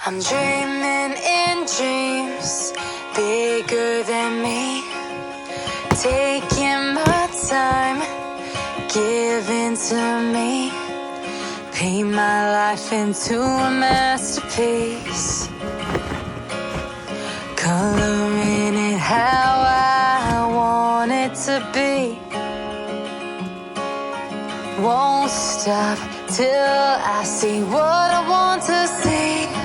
I'm dreaming in dreams bigger than me, taking my time, giving to me, paint my life into a masterpiece, coloring it how I want it to be. Won't stop till I see what I want to see.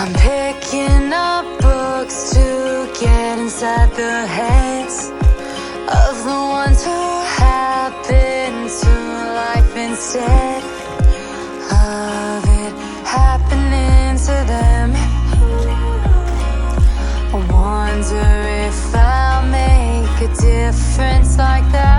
I'm picking up books to get inside the heads of the ones who happen to life instead of it happening to them. I wonder if I'll make a difference like that.